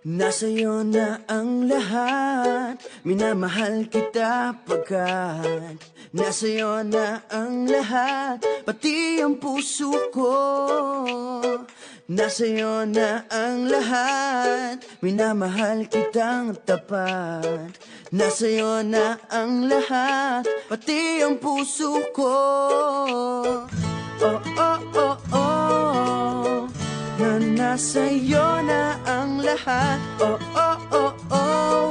Nasa'yo na ang lahat, minamahal kita pagkat nasa'yo na ang lahat, pati ang puso ko. Nasa'yo na ang lahat, minamahal kitang tapat. Nasa'yo na ang lahat, pati ang puso ko. Oh, oh, oh, oh, na nasa'yo na ang lahat. Oh, oh, oh, oh,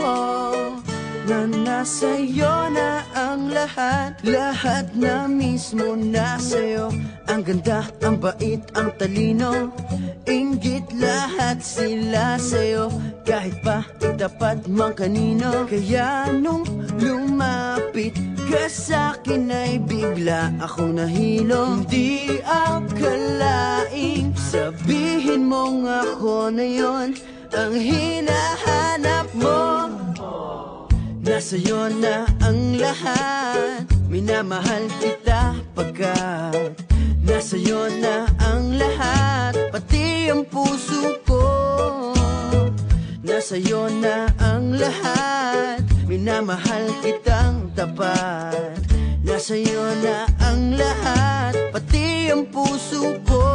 oh, na nasa'yo na ang lahat. Lahat na mismo nasa'yo. Ang ganda, ang bait, ang talino, inggit lahat sila sa'yo. Kahit pa itapat mang kanino. Kaya nung lumapit ka sa'kin ay bigla akong nahilo. Hindi akalaing sabihin mong ako na yon ang hinahanap mo. Nasa'yo na ang lahat, minamahal kita pagkat nasa'yo na ang lahat, pati ang puso ko. Nasa'yo na ang lahat, minamahal kitang tapat. Nasa'yo na ang lahat, pati ang puso ko.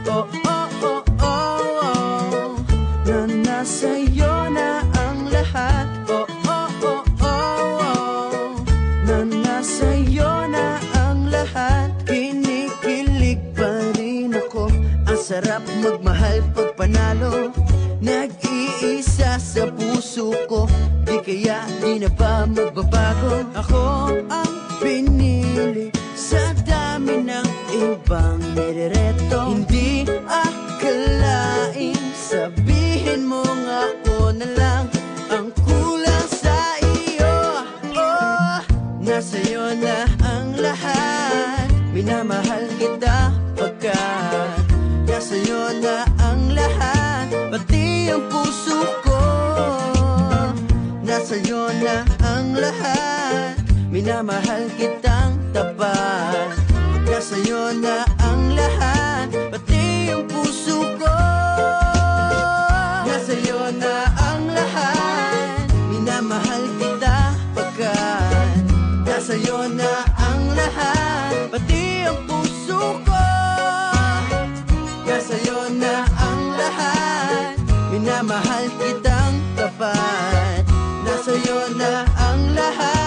Oh, oh, oh, oh, oh, na nasa'yo na ang lahat. Oh, oh, oh, oh, oh, na nasa'yo na ang lahat. Kinikilig pa rin ako, ang sarap magmahal pag panalo. Nag-iisa sa puso ko, di kaya di na ba magbabago. Ako ang pinili sa dami ng ibang nirereto. Hindi akalaing sabihin mo nga ako na lang ang kulang sa iyo. Oh, nasa'yo na ang lahat, minamahal kita pagkat nasa'yo na ang lahat, pati ang puso ko. Nasa'yo na ang lahat, minamahal kitang tapat. Nasa'yo na ang lahat, pati ang puso ko. Nasa'yo na ang lahat, minamahal kita pagkat nasa'yo na ang lahat, pati ang puso ko. Nasa'yo na ang lahat, minamahal kitang tapat. Nasa'yo na